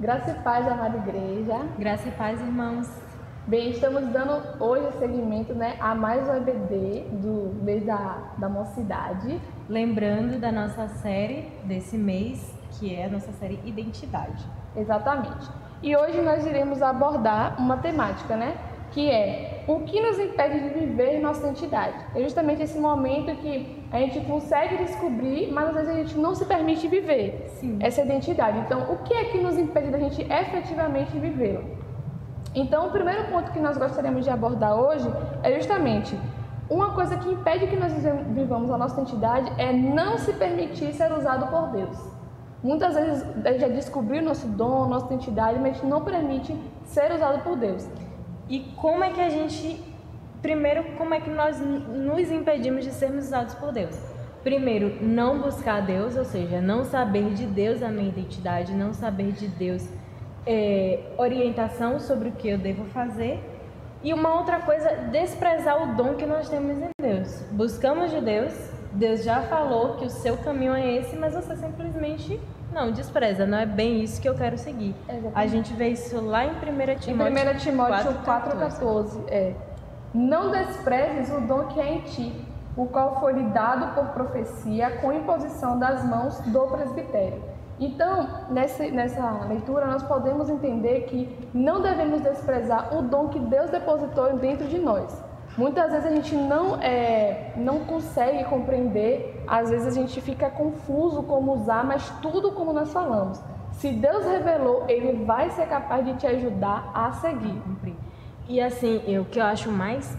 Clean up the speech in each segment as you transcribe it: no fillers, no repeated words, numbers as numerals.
Graça e paz, amada igreja. Graça e paz, irmãos. Bem, estamos dando hoje seguimento, a mais um EBD do mês da mocidade. Lembrando da nossa série desse mês, que é a nossa série Identidade. Exatamente. E hoje nós iremos abordar uma temática, que é o que nos impede de viver nossa identidade. É justamente esse momento que a gente consegue descobrir, mas às vezes a gente não se permite viver essa identidade. Então, o que é que nos impede da gente efetivamente vivê-la? Então, o primeiro ponto que nós gostaríamos de abordar hoje é justamente uma coisa que impede que nós vivamos a nossa identidade é não se permitir ser usado por Deus. Muitas vezes a gente já descobriu nosso dom, nossa identidade, mas a gente não permite ser usado por Deus. E como é que a gente... Primeiro, como é que nós nos impedimos de sermos usados por Deus? Primeiro, não buscar Deus, ou seja, não saber de Deus a minha identidade, não saber de Deus orientação sobre o que eu devo fazer. E uma outra coisa, desprezar o dom que nós temos em Deus. Buscamos de Deus, Deus já falou que o seu caminho é esse, mas você simplesmente não despreza, não é bem isso que eu quero seguir. Exatamente. A gente vê isso lá em 1 Timóteo 4,14. Não desprezes o dom que é em ti, o qual foi lhe dado por profecia com imposição das mãos do presbitério. Então, nessa leitura, nós podemos entender que não devemos desprezar o dom que Deus depositou dentro de nós. Muitas vezes a gente não consegue compreender, às vezes a gente fica confuso como usar, mas tudo como nós falamos. Se Deus revelou, Ele vai ser capaz de te ajudar a seguir. E assim, o que eu acho mais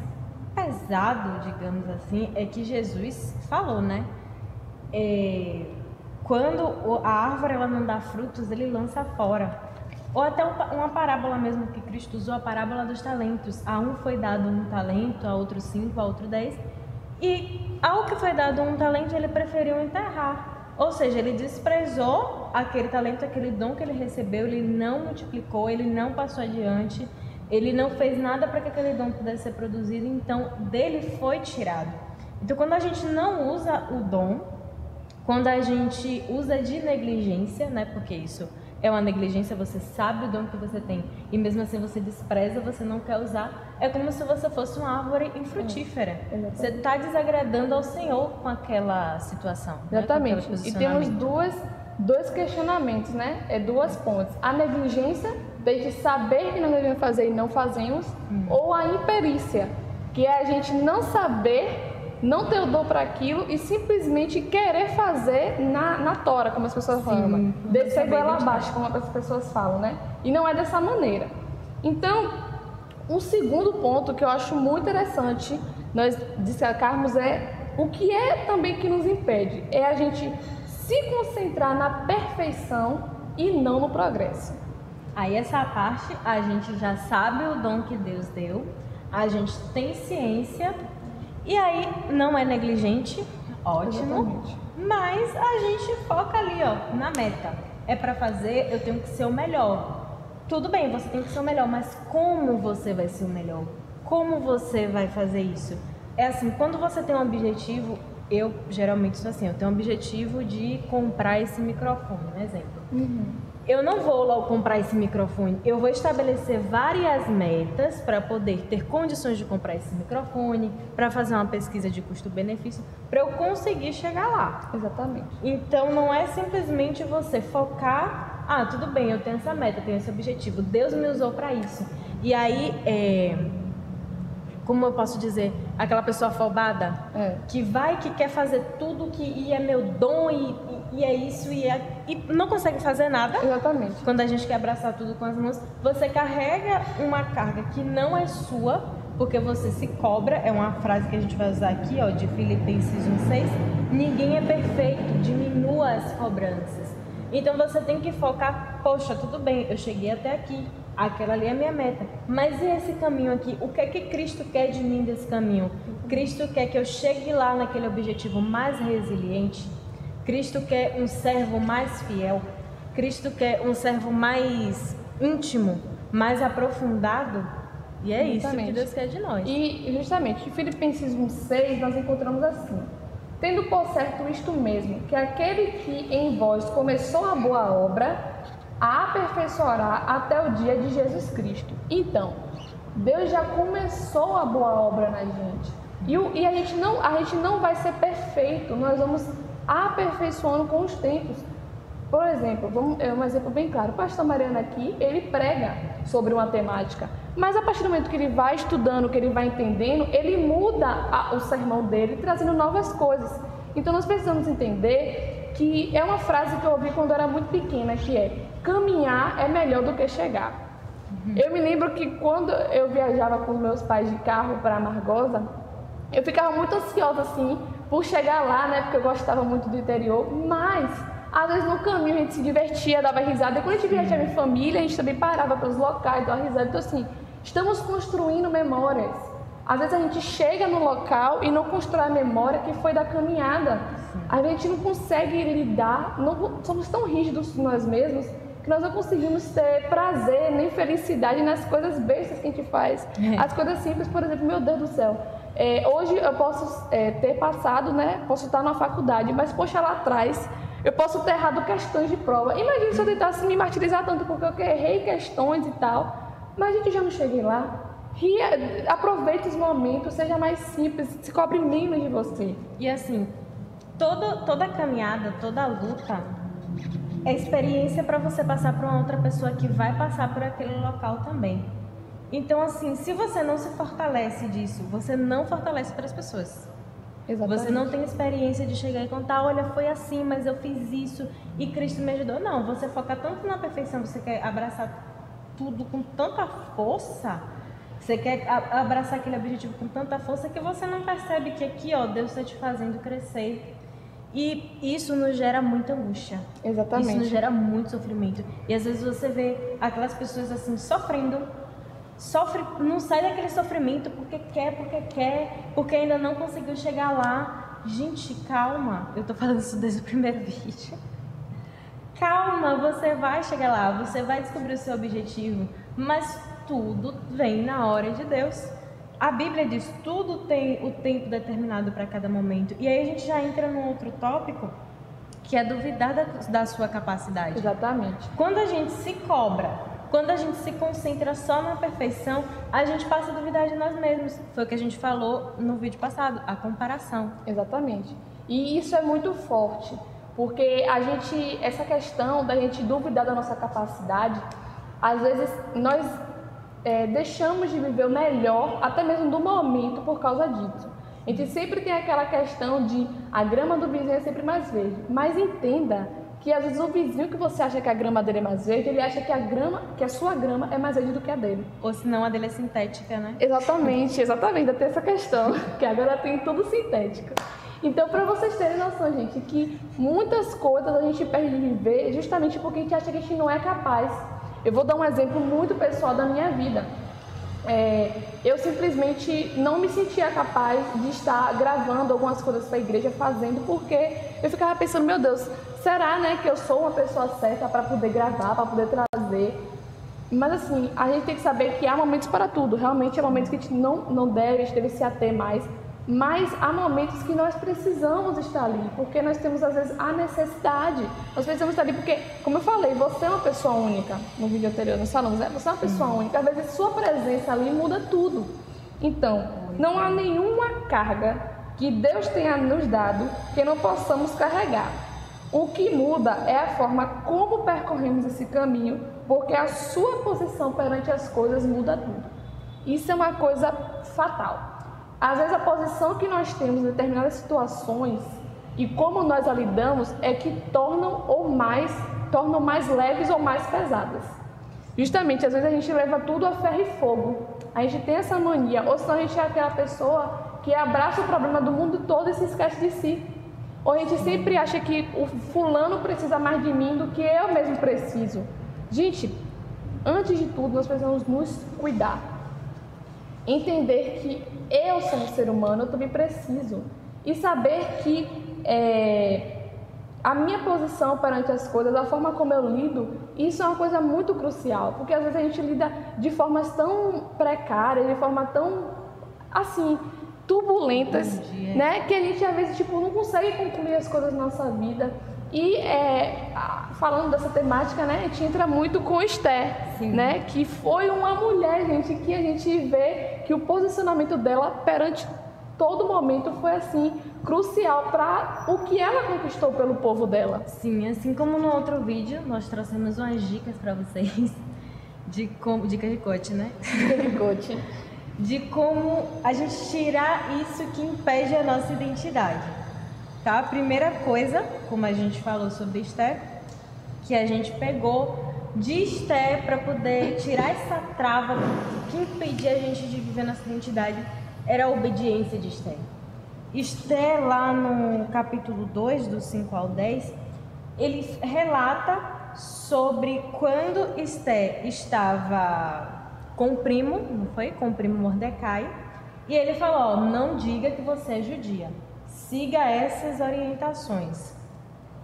pesado, digamos assim, é que Jesus falou, quando a árvore ela não dá frutos, ele lança fora. Ou até uma parábola mesmo que Cristo usou, a parábola dos talentos. A um foi dado 1 talento, a outro 5, a outro 10. E ao que foi dado 1 talento, ele preferiu enterrar. Ou seja, ele desprezou aquele talento, aquele dom que ele recebeu, ele não multiplicou, ele não passou adiante, ele não fez nada para que aquele dom pudesse ser produzido, então dele foi tirado. Então quando a gente não usa o dom, quando a gente usa de negligência, porque isso é uma negligência, você sabe o dom que você tem e mesmo assim você despreza, você não quer usar, é como se você fosse uma árvore infrutífera. Você está desagradando ao Senhor com aquela situação. Exatamente. E temos dois questionamentos, duas pontes. A negligência, de saber que não devemos fazer e não fazemos, ou a imperícia, que é a gente não saber, não ter o dom para aquilo e simplesmente querer fazer na tora, como as pessoas falam, descer goela abaixo, como as pessoas falam, E não é dessa maneira. Então, um segundo ponto que eu acho muito interessante nós destacarmos é o que é também que nos impede, é a gente se concentrar na perfeição e não no progresso. Aí essa parte a gente já sabe o dom que Deus deu, a gente tem ciência. E aí, não é negligente, ótimo, exatamente. Mas a gente foca ali, na meta. É para fazer, eu tenho que ser o melhor. Tudo bem, você tem que ser o melhor, mas como você vai ser o melhor? Como você vai fazer isso? É assim, quando você tem um objetivo, eu geralmente sou assim, eu tenho um objetivo de comprar esse microfone, exemplo. Eu não vou logo comprar esse microfone, eu vou estabelecer várias metas para poder ter condições de comprar esse microfone, para fazer uma pesquisa de custo-benefício, para eu conseguir chegar lá. Exatamente. Então não é simplesmente você focar, tudo bem, eu tenho essa meta, eu tenho esse objetivo, Deus me usou para isso. E aí, como eu posso dizer, aquela pessoa afobada, que quer fazer tudo que é meu dom e é isso e não consegue fazer nada. Exatamente. Quando a gente quer abraçar tudo com as mãos, você carrega uma carga que não é sua, porque você se cobra. É uma frase que a gente vai usar aqui, de Filipenses 1:6. Ninguém é perfeito, diminua as cobranças. Então você tem que focar, poxa, tudo bem, eu cheguei até aqui, aquela ali é a minha meta, mas e esse caminho aqui? O que é que Cristo quer de mim desse caminho? Cristo quer que eu chegue lá naquele objetivo mais resiliente. Cristo quer um servo mais fiel. Cristo quer um servo mais íntimo, mais aprofundado. E é isso que Deus quer de nós. E justamente, em Filipenses 1:6, nós encontramos assim: tendo por certo isto mesmo, que aquele que em vós começou a boa obra, a aperfeiçoará até o dia de Jesus Cristo. Então, Deus já começou a boa obra na gente. E a gente não vai ser perfeito, nós vamos aperfeiçoando com os tempos. Por exemplo, um exemplo bem claro, o pastor Mariano aqui, ele prega sobre uma temática, mas a partir do momento que ele vai estudando, que ele vai entendendo, ele muda o sermão dele, trazendo novas coisas. Então nós precisamos entender que é uma frase que eu ouvi quando eu era muito pequena, que é: caminhar é melhor do que chegar. Eu me lembro que quando eu viajava com meus pais de carro para Amargosa, eu ficava muito ansiosa assim por chegar lá, né, porque eu gostava muito do interior, mas às vezes no caminho a gente se divertia, dava risada, e quando a gente viajava em família, a gente também parava pelos locais, dava risada. Então assim, estamos construindo memórias. Às vezes a gente chega no local e não constrói a memória que foi da caminhada. A gente não consegue lidar, somos tão rígidos nós mesmos, que nós não conseguimos ter prazer nem felicidade nas coisas bestas que a gente faz. As coisas simples, por exemplo, meu Deus do céu, hoje eu posso ter passado, né, posso estar na faculdade, mas poxa, lá atrás eu posso ter errado questões de prova. Imagina se eu tentasse me martirizar tanto porque eu errei questões e tal, mas a gente já não cheguei lá. Aproveite os momentos, seja mais simples, se cobre menos de você. E assim, toda caminhada, toda luta é experiência para você passar para uma outra pessoa que vai passar por aquele local também. Então assim, se você não se fortalece disso, você não fortalece para as pessoas. Exatamente. Você não tem experiência de chegar e contar: olha, foi assim, mas eu fiz isso e Cristo me ajudou. Não, você foca tanto na perfeição, você quer abraçar tudo com tanta força, você quer abraçar aquele objetivo com tanta força que você não percebe que aqui, ó, Deus está te fazendo crescer. E isso nos gera muita angústia. Exatamente. Isso nos gera muito sofrimento. E às vezes você vê aquelas pessoas assim, sofrendo, não sai daquele sofrimento porque quer, porque ainda não conseguiu chegar lá. Gente, calma. Eu tô falando isso desde o primeiro vídeo. Calma, você vai chegar lá, você vai descobrir o seu objetivo, mas tudo vem na hora de Deus. A Bíblia diz: tudo tem o tempo determinado para cada momento. E aí a gente já entra num outro tópico, que é duvidar da sua capacidade. Exatamente. Quando a gente se cobra, quando a gente se concentra só na perfeição, a gente passa a duvidar de nós mesmos. Foi o que a gente falou no vídeo passado, a comparação. Exatamente. E isso é muito forte, porque essa questão da gente duvidar da nossa capacidade, às vezes nós deixamos de viver o melhor, até mesmo do momento, por causa disso. A gente sempre tem aquela questão de a grama do vizinho é sempre mais verde, mas entenda que às vezes o vizinho que você acha que a grama dele é mais verde, ele acha que a sua grama é mais verde do que a dele. Ou senão a dele é sintética, né? Exatamente, ainda tem essa questão, que agora tem tudo sintético. Então, para vocês terem noção, gente, que muitas coisas a gente perde de viver justamente porque a gente acha que a gente não é capaz. Eu vou dar um exemplo muito pessoal da minha vida. Eu simplesmente não me sentia capaz de estar gravando algumas coisas para a igreja, fazendo, porque eu ficava pensando: meu Deus, será, né, que eu sou uma pessoa certa para poder gravar, para poder trazer? Mas assim, a gente tem que saber que há momentos para tudo. Realmente há momentos que a gente não deve, a gente deve se ater mais. Mas há momentos que nós precisamos estar ali, porque nós temos às vezes a necessidade. Nós precisamos estar ali porque, como eu falei, você é uma pessoa única. No vídeo anterior nós falamos, você é uma pessoa única. Às vezes sua presença ali muda tudo. Então, não há nenhuma carga que Deus tenha nos dado que não possamos carregar. O que muda é a forma como percorremos esse caminho, porque a sua posição perante as coisas muda tudo. Isso é uma coisa fatal. Às vezes a posição que nós temos em determinadas situações e como nós a lidamos é que tornam mais leves ou mais pesadas. Justamente, às vezes a gente leva tudo a ferro e fogo. A gente tem essa mania, ou senão a gente é aquela pessoa que abraça o problema do mundo todo e se esquece de si. Ou a gente sempre acha que o fulano precisa mais de mim do que eu mesmo preciso. Gente, antes de tudo, nós precisamos nos cuidar. Entender que eu sou um ser humano, eu também preciso. E saber que a minha posição perante as coisas, a forma como eu lido, isso é uma coisa muito crucial. Porque às vezes a gente lida de formas tão precárias, de forma tão, assim, turbulentas, né? Que a gente às vezes não consegue concluir as coisas na nossa vida. E falando dessa temática, né, a gente entra muito com Esther, né, que foi uma mulher, gente, que a gente vê que o posicionamento dela perante todo momento foi assim crucial para o que ela conquistou pelo povo dela. Sim, assim como no outro vídeo nós trouxemos umas dicas para vocês de como dica de coach, né? Dica de coach. De como a gente tirar isso que impede a nossa identidade. Tá? A primeira coisa, como a gente falou sobre Esther, que a gente pegou de Esther para poder tirar essa trava que impedia a gente de viver nossa identidade, era a obediência de Esther. Esther, lá no capítulo 2, do 5 ao 10, ele relata sobre quando Esther estava com o primo, não foi? Com o primo Mordecai, e ele falou, ó, não diga que você é judia, siga essas orientações.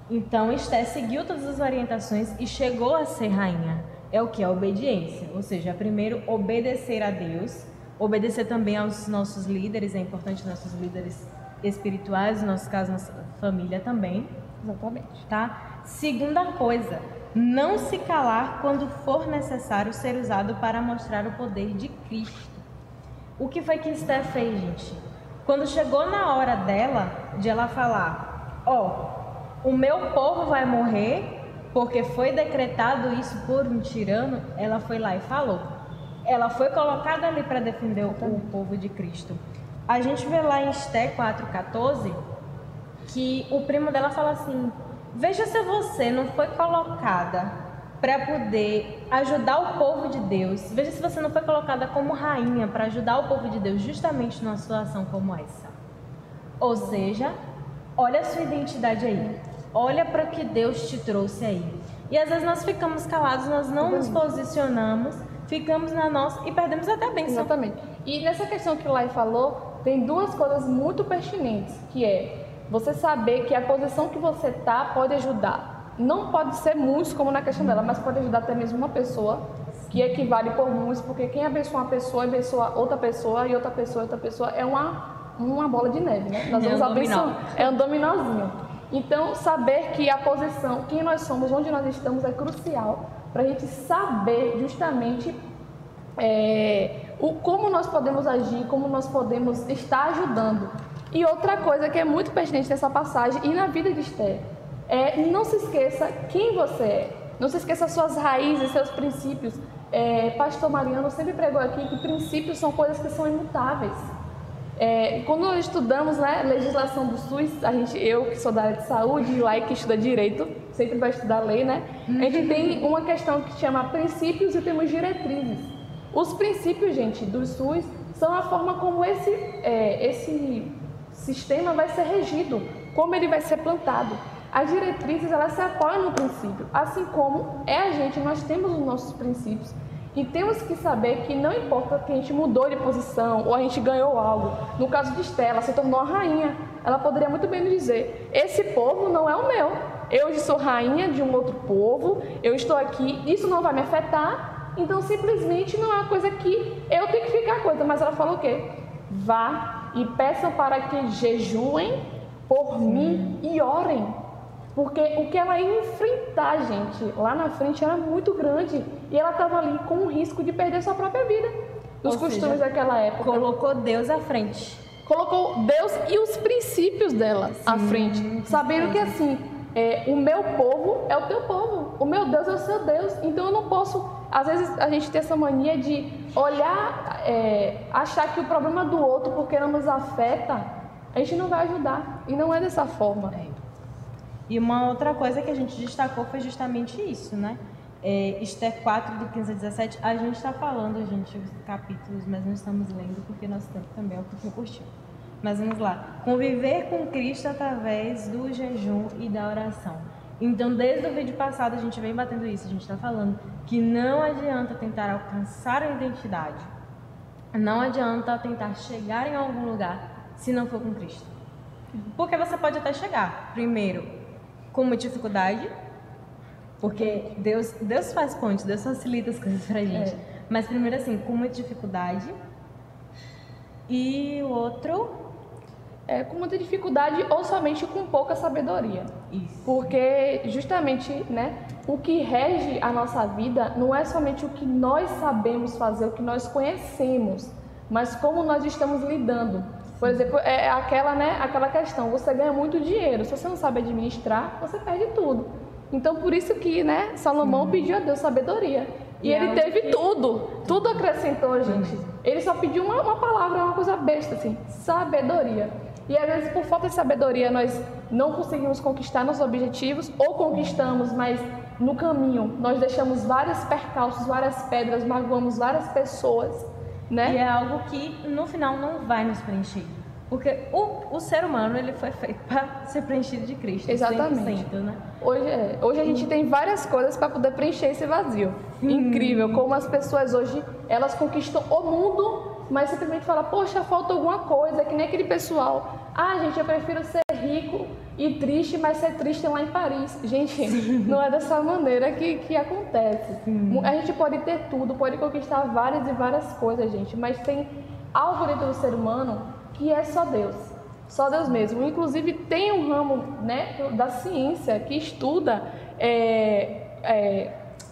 Então Esther seguiu todas as orientações e chegou a ser rainha. É o que? A obediência, ou seja, primeiro obedecer a Deus, obedecer também aos nossos líderes, é importante nossos líderes espirituais, no nosso caso, nossa família também. Exatamente. Tá? Segunda coisa, não se calar quando for necessário ser usado para mostrar o poder de Cristo. O que foi que Esther fez, gente? Quando chegou na hora dela, de ela falar, ó, o meu povo vai morrer porque foi decretado isso por um tirano, ela foi lá e falou. Ela foi colocada ali para defender o povo de Cristo. A gente vê lá em Esther 4,14 que o primo dela fala assim, veja se você não foi colocada para poder ajudar o povo de Deus. Veja se você não foi colocada como rainha para ajudar o povo de Deus justamente numa situação como essa. Ou seja, olha a sua identidade aí. Olha para o que Deus te trouxe aí. E às vezes nós ficamos calados, nós não nos posicionamos, ficamos na nossa e perdemos até a bênção. Exatamente. E nessa questão que o Lai falou, tem duas coisas muito pertinentes, que é você saber que a posição que você está pode ajudar. Não pode ser muitos, como na questão dela, mas pode ajudar até mesmo uma pessoa, que equivale por muitos, porque quem abençoa uma pessoa, abençoa outra pessoa, e outra pessoa, é uma bola de neve, né? Nós vamos abençoar. É um dominózinho. Então, saber que a posição, quem nós somos, onde nós estamos, é crucial para a gente saber justamente como nós podemos agir, como nós podemos estar ajudando. E outra coisa que é muito pertinente nessa passagem e na vida de Esther, não se esqueça quem você é, não se esqueça suas raízes, seus princípios. Pastor Mariano sempre pregou aqui que princípios são coisas que são imutáveis. Quando nós estudamos, né, legislação do SUS, eu que sou da área de saúde e o Lai que estuda direito, sempre vai estudar lei, né? A gente tem uma questão que chama princípios e temos diretrizes. Os princípios, gente, do SUS são a forma como esse sistema vai ser regido, como ele vai ser plantado. As diretrizes, elas se apoiam no princípio, assim como nós temos os nossos princípios. E temos que saber que não importa que a gente mudou de posição ou a gente ganhou algo. No caso de Esther, ela se tornou a rainha. Ela poderia muito bem dizer, esse povo não é o meu. Eu sou rainha de um outro povo, eu estou aqui, isso não vai me afetar. Então, simplesmente não é uma coisa que eu tenho que ficar coisa. Mas ela falou o quê? Vá e peçam para que jejuem por mim e orem. Porque o que ela ia enfrentar, gente, lá na frente era muito grande. E ela estava ali com o risco de perder sua própria vida. Dos costumes daquela época. Colocou Deus à frente. Colocou Deus e os princípios dela à frente. Sabendo que assim, o meu povo é o teu povo. O meu Deus é o seu Deus. Então eu não posso... Às vezes a gente tem essa mania de olhar, achar que o problema do outro, porque não nos afeta, a gente não vai ajudar. E não é dessa forma. E uma outra coisa que a gente destacou foi justamente isso, né? Esther 4, do 15 a 17, a gente está falando, gente, os capítulos, mas não estamos lendo porque nosso tempo também é um pouquinho curtinho. Mas vamos lá. Conviver com Cristo através do jejum e da oração. Então, desde o vídeo passado, a gente vem batendo isso. A gente está falando que não adianta tentar alcançar a identidade. Não adianta tentar chegar em algum lugar se não for com Cristo. Porque você pode até chegar, primeiro, com uma dificuldade, porque Deus faz ponte, Deus facilita as coisas pra gente. Mas primeiro assim, com uma dificuldade. E o outro, com muita dificuldade ou somente com pouca sabedoria. Isso. Porque justamente, né, o que rege a nossa vida não é somente o que nós sabemos fazer, o que nós conhecemos, mas como nós estamos lidando. Por exemplo, é aquela questão, você ganha muito dinheiro, se você não sabe administrar, você perde tudo. Então, por isso que, né, Salomão pediu a Deus sabedoria. E ele teve tudo acrescentou, gente. Ele só pediu uma palavra, uma coisa besta, assim, sabedoria. E às vezes, por falta de sabedoria, nós não conseguimos conquistar nossos objetivos, ou conquistamos, mas no caminho nós deixamos vários percalços, várias pedras, magoamos várias pessoas, né? E é algo que no final não vai nos preencher. Porque o ser humano, ele foi feito para ser preenchido de Cristo. Exatamente. 100%, né? Hoje a gente tem várias coisas para poder preencher esse vazio. Incrível como as pessoas hoje, elas conquistam o mundo, mas simplesmente falam, poxa, falta alguma coisa, que nem aquele pessoal. Ah, gente, eu prefiro ser rico e triste, mas ser triste lá em Paris. Gente, não é dessa maneira que acontece. A gente pode ter tudo, pode conquistar várias e várias coisas, gente, mas tem algo dentro do ser humano que é só Deus mesmo. Inclusive tem um ramo, né, da ciência que estuda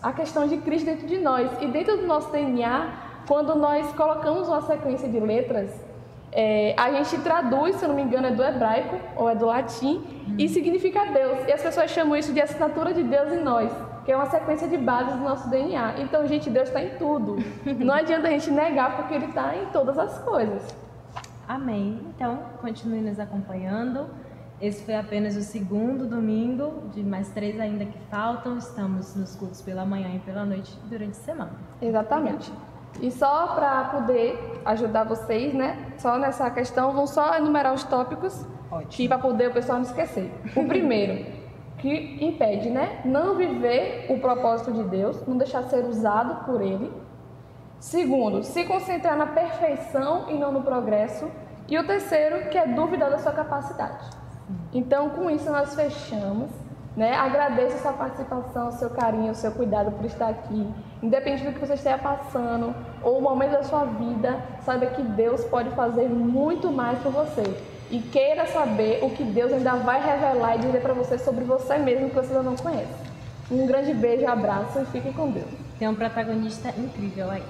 a questão de Cristo dentro de nós. E dentro do nosso DNA, quando nós colocamos uma sequência de letras, a gente traduz, se eu não me engano, é do hebraico ou é do latim, e significa Deus. E as pessoas chamam isso de assinatura de Deus em nós, que é uma sequência de bases do nosso DNA. Então, gente, Deus está em tudo. Não adianta a gente negar, porque Ele está em todas as coisas. Amém. Então, continue nos acompanhando. Esse foi apenas o segundo domingo, de mais 3 ainda que faltam. Estamos nos cultos pela manhã e pela noite durante a semana. Exatamente. E só para poder ajudar vocês, né? Só nessa questão, vamos só enumerar os tópicos, que para poder o pessoal não esquecer. O primeiro, que impede, né? Não viver o propósito de Deus, não deixar ser usado por Ele. Segundo, se concentrar na perfeição e não no progresso. E o terceiro, que é dúvida da sua capacidade. Então, com isso, nós fechamos, né? Agradeço a sua participação, o seu carinho, o seu cuidado por estar aqui. Independente do que você esteja passando ou o momento da sua vida, saiba que Deus pode fazer muito mais por você. E queira saber o que Deus ainda vai revelar e dizer para você sobre você mesmo que você ainda não conhece. Um grande beijo, abraço e fique com Deus. Tem um protagonista incrível aí.